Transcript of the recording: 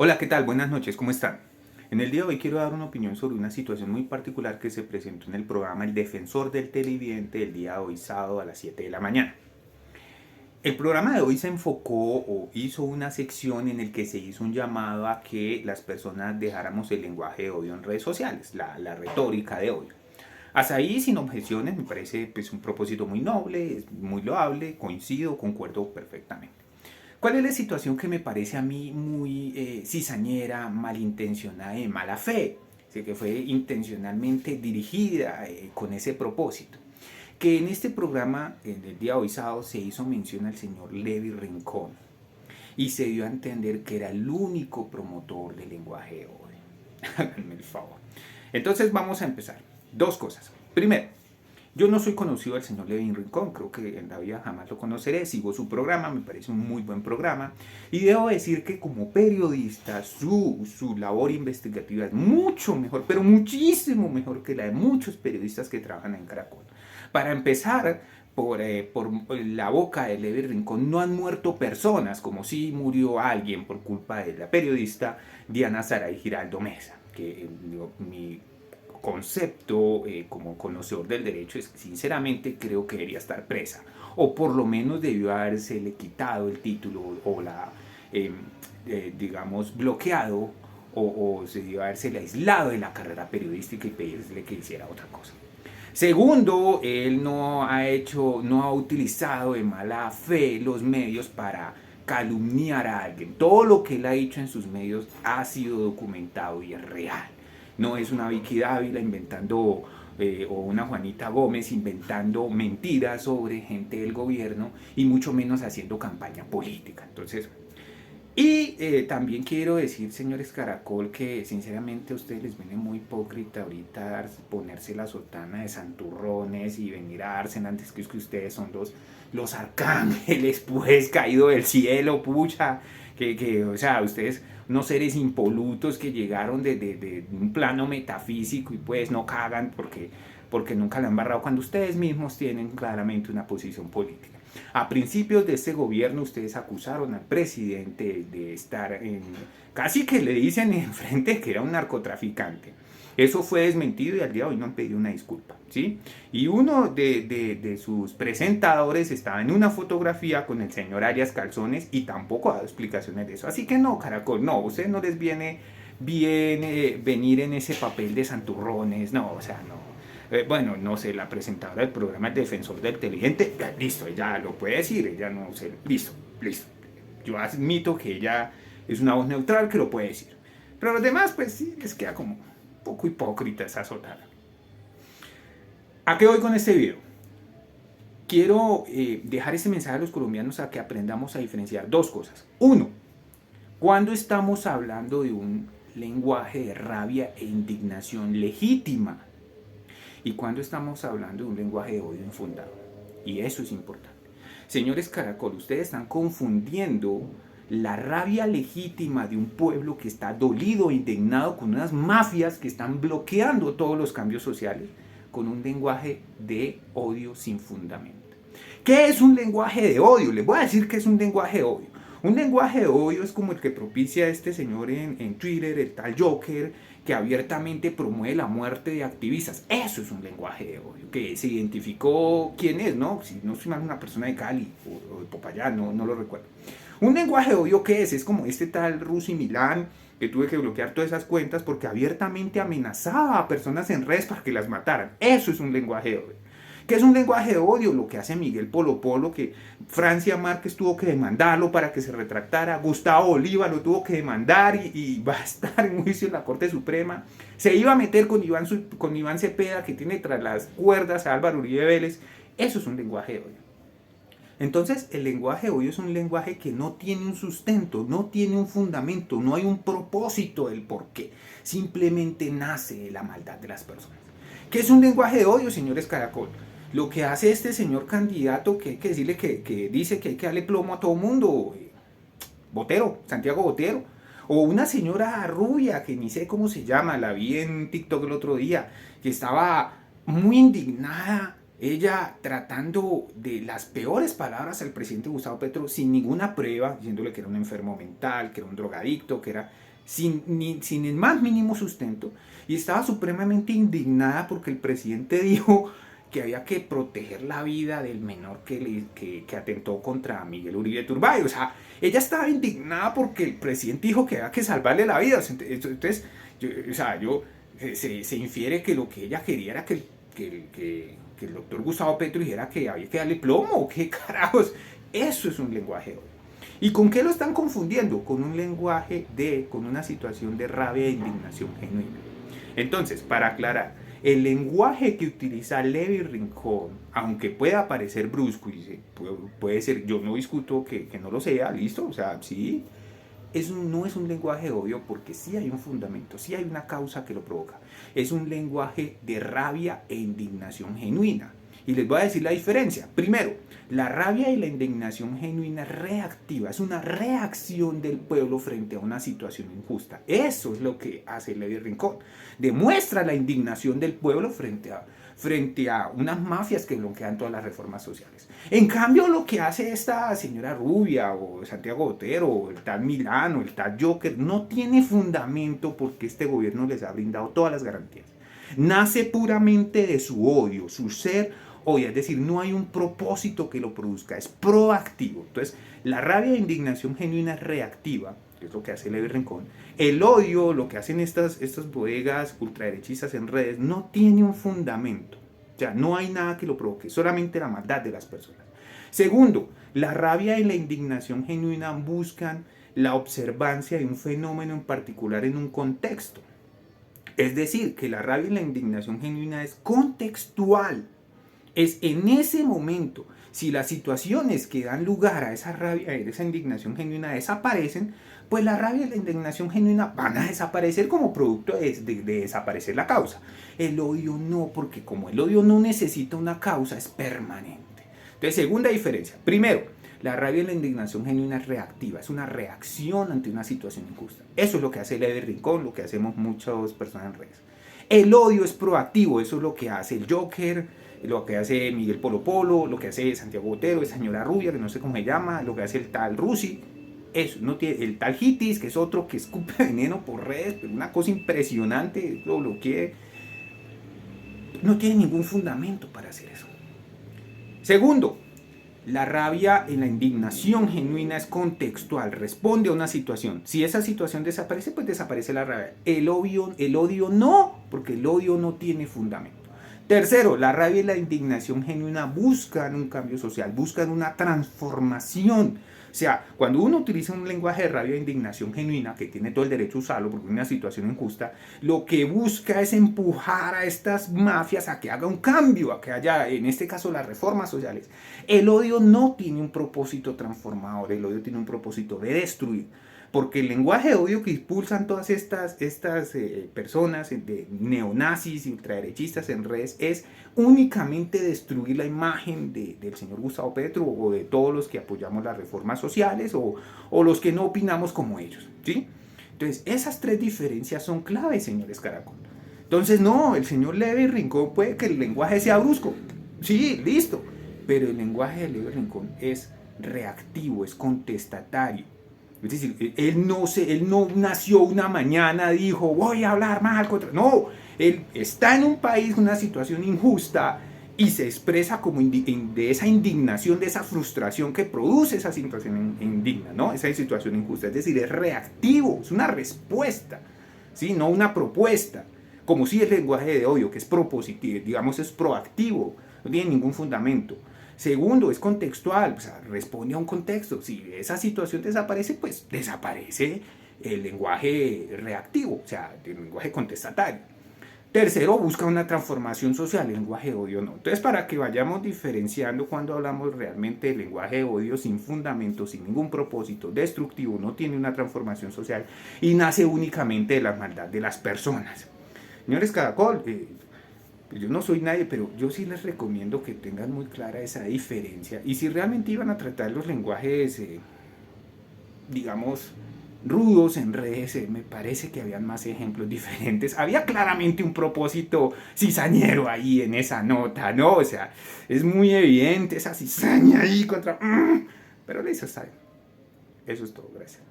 Hola, ¿qué tal? Buenas noches, ¿cómo están? En el día de hoy quiero dar una opinión sobre una situación muy particular que se presentó en el programa El Defensor del Televidente el día de hoy, sábado a las 7 de la mañana. El programa de hoy se enfocó o hizo una sección en el que se hizo un llamado a que las personas dejáramos el lenguaje de odio en redes sociales, la retórica de odio. Hasta ahí, sin objeciones, me parece pues, un propósito muy noble, es muy loable, coincido, concuerdo perfectamente. ¿Cuál es la situación que me parece a mí muy cizañera, malintencionada y de mala fe? Así que fue intencionalmente dirigida con ese propósito. Que en este programa, en el día de hoy sábado, se hizo mención al señor Levi Rincón y se dio a entender que era el único promotor del lenguaje de odio. Háganme el favor. Entonces vamos a empezar. Dos cosas. Primero, yo no soy conocido del señor Levin Rincón, creo que en la vida jamás lo conoceré, sigo su programa, me parece un muy buen programa y debo decir que como periodista su labor investigativa es mucho mejor, pero muchísimo mejor que la de muchos periodistas que trabajan en Caracol. Para empezar, por la boca de Levin Rincón no han muerto personas, como si murió alguien por culpa de la periodista Diana Saray Giraldo Mesa, que mi concepto como conocedor del derecho es que sinceramente creo que debería estar presa o por lo menos debió habérsele quitado el título o digamos bloqueado o se debió habérsele aislado de la carrera periodística y pedirle que hiciera otra cosa. Segundo, él no ha utilizado de mala fe los medios para calumniar a alguien. Todo lo que él ha dicho en sus medios ha sido documentado y es real. No es una Vicky Dávila inventando o una Juanita Gómez inventando mentiras sobre gente del gobierno y mucho menos haciendo campaña política. Entonces, y también quiero decir, señores Caracol, que sinceramente a ustedes les viene muy hipócrita ahorita ponerse la sotana de santurrones y venir a darse antes que ustedes son los arcángeles, pues, caído del cielo, pucha, o sea, ustedes, unos seres impolutos que llegaron de un plano metafísico y pues no cagan porque nunca la han barrado cuando ustedes mismos tienen claramente una posición política. A principios de este gobierno ustedes acusaron al presidente de estar en... Casi que le dicen enfrente que era un narcotraficante. Eso fue desmentido y al día de hoy no han pedido una disculpa, ¿sí? Y uno de sus presentadores estaba en una fotografía con el señor Arias Calzones y tampoco ha dado explicaciones de eso. Así que no, Caracol, no, a ustedes no les viene bien venir en ese papel de santurrones, no, o sea, no. Bueno, no sé, la presentadora del programa El Defensor del Inteligente, listo, ella lo puede decir, ella no sé, listo, listo. Yo admito que ella es una voz neutral que lo puede decir. Pero los demás, pues sí, les queda como un poco hipócrita esa sotana. ¿A qué voy con este video? Quiero dejar ese mensaje a los colombianos a que aprendamos a diferenciar dos cosas. Uno, cuando estamos hablando de un lenguaje de rabia e indignación legítima, y cuando estamos hablando de un lenguaje de odio infundado. Y eso es importante. Señores Caracol, ustedes están confundiendo la rabia legítima de un pueblo que está dolido e indignado con unas mafias que están bloqueando todos los cambios sociales con un lenguaje de odio sin fundamento. ¿Qué es un lenguaje de odio? Les voy a decir que es un lenguaje de odio. Un lenguaje de odio es como el que propicia este señor en Twitter, el tal Joker, que abiertamente promueve la muerte de activistas. Eso es un lenguaje de odio, que se identificó quién es, ¿no? Si no soy mal una persona de Cali o de Popayán, no lo recuerdo. Un lenguaje de odio, ¿qué es? Es como este tal Rusi Milán, que tuve que bloquear todas esas cuentas porque abiertamente amenazaba a personas en redes para que las mataran. Eso es un lenguaje de odio. ¿Qué es un lenguaje de odio? Lo que hace Miguel Polo Polo, que Francia Márquez tuvo que demandarlo para que se retractara, Gustavo Bolívar lo tuvo que demandar y va a estar en juicio en la Corte Suprema. Se iba a meter con Iván Cepeda, que tiene tras las cuerdas a Álvaro Uribe Vélez. Eso es un lenguaje de odio. Entonces, el lenguaje de odio es un lenguaje que no tiene un sustento, no tiene un fundamento, no hay un propósito del por qué. Simplemente nace de la maldad de las personas. ¿Qué es un lenguaje de odio, señores Caracol? Lo que hace este señor candidato, que hay que decirle que dice que hay que darle plomo a todo mundo, Botero, Santiago Botero, o una señora rubia, que ni sé cómo se llama, la vi en TikTok el otro día, que estaba muy indignada ella tratando de las peores palabras al presidente Gustavo Petro sin ninguna prueba, diciéndole que era un enfermo mental, que era un drogadicto, que era sin el más mínimo sustento, y estaba supremamente indignada porque el presidente dijo que había que proteger la vida del menor que atentó contra Miguel Uribe Turbay. O sea, ella estaba indignada porque el presidente dijo que había que salvarle la vida. Entonces, se infiere que lo que ella quería era que el doctor Gustavo Petro dijera que había que darle plomo. ¿Qué carajos? Eso es un lenguaje hoy. ¿Y con qué lo están confundiendo? Con un lenguaje con una situación de rabia e indignación genuina. Entonces, para aclarar, el lenguaje que utiliza Levi Rincón, aunque pueda parecer brusco, y puede ser, yo no discuto que no lo sea, listo, o sea, sí, no es un lenguaje de odio porque sí hay un fundamento, sí hay una causa que lo provoca. Es un lenguaje de rabia e indignación genuina. Y les voy a decir la diferencia. Primero, la rabia y la indignación genuina reactiva, es una reacción del pueblo frente a una situación injusta. Eso es lo que hace Levi Rincón. Demuestra la indignación del pueblo frente a unas mafias que bloquean todas las reformas sociales. En cambio, lo que hace esta señora Rubia o Santiago Botero o el tal Milano, el tal Joker, no tiene fundamento porque este gobierno les ha brindado todas las garantías. Nace puramente de su odio, su ser odia, es decir, no hay un propósito que lo produzca, es proactivo. Entonces, la rabia e indignación genuina es reactiva, que es lo que hace Levi Rincón. El odio, lo que hacen estas bodegas ultraderechistas en redes, no tiene un fundamento. O sea, no hay nada que lo provoque, solamente la maldad de las personas. Segundo, la rabia y la indignación genuina buscan la observancia de un fenómeno en particular en un contexto. Es decir, que la rabia y la indignación genuina es contextual. Es en ese momento, si las situaciones que dan lugar a esa rabia, a esa indignación genuina desaparecen, pues la rabia y la indignación genuina van a desaparecer como producto de desaparecer la causa. El odio no, porque como el odio no necesita una causa, es permanente. Entonces, segunda diferencia. Primero, la rabia y la indignación genuina es reactiva, es una reacción ante una situación injusta. Eso es lo que hace Levi Rincón, lo que hacemos muchas personas en redes. El odio es proactivo, eso es lo que hace el Joker, lo que hace Miguel Polo Polo, lo que hace Santiago Botero, esa señora Rubia, que no sé cómo se llama, lo que hace el tal Rusi, eso, no tiene, el tal Hitis, que es otro que escupe veneno por redes, pero una cosa impresionante, lo bloqueé, no tiene ningún fundamento para hacer eso. Segundo, la rabia y la indignación genuina es contextual, responde a una situación. Si esa situación desaparece, pues desaparece la rabia. El odio no, porque el odio no tiene fundamento. Tercero, la rabia y la indignación genuina buscan un cambio social, buscan una transformación. O sea, cuando uno utiliza un lenguaje de rabia e indignación genuina, que tiene todo el derecho a usarlo porque es una situación injusta, lo que busca es empujar a estas mafias a que haga un cambio, a que haya, en este caso, las reformas sociales. El odio no tiene un propósito transformador, el odio tiene un propósito de destruir. Porque el lenguaje de odio que impulsan todas estas personas de neonazis y ultraderechistas en redes es únicamente destruir la imagen del señor Gustavo Petro o de todos los que apoyamos las reformas sociales o los que no opinamos como ellos, ¿sí? Entonces, esas tres diferencias son claves, señores Caracol. Entonces, no, el señor Levi Rincón puede que el lenguaje sea brusco, sí, listo, pero el lenguaje de Levi Rincón es reactivo, es contestatario. Es decir, él no nació una mañana, dijo, voy a hablar mal contra... No, él está en un país, una situación injusta, y se expresa como de esa indignación, de esa frustración que produce esa situación indigna, ¿no? Esa situación injusta. Es decir, es reactivo, es una respuesta, ¿sí? No una propuesta. Como si el lenguaje de odio, que es propositivo, digamos, es proactivo, no tiene ningún fundamento. Segundo, es contextual, o sea, responde a un contexto. Si esa situación desaparece, pues desaparece el lenguaje reactivo, o sea, el lenguaje contestatario. Tercero, busca una transformación social, el lenguaje de odio no. Entonces, para que vayamos diferenciando cuando hablamos realmente del lenguaje de odio sin fundamento, sin ningún propósito, destructivo, no tiene una transformación social y nace únicamente de la maldad de las personas. Señores Caracol, yo no soy nadie, pero yo sí les recomiendo que tengan muy clara esa diferencia. Y si realmente iban a tratar los lenguajes, digamos, rudos en redes, me parece que habían más ejemplos diferentes. Había claramente un propósito cizañero ahí en esa nota, ¿no? O sea, es muy evidente esa cizaña ahí contra... Pero listo, está bien. Eso es todo, gracias.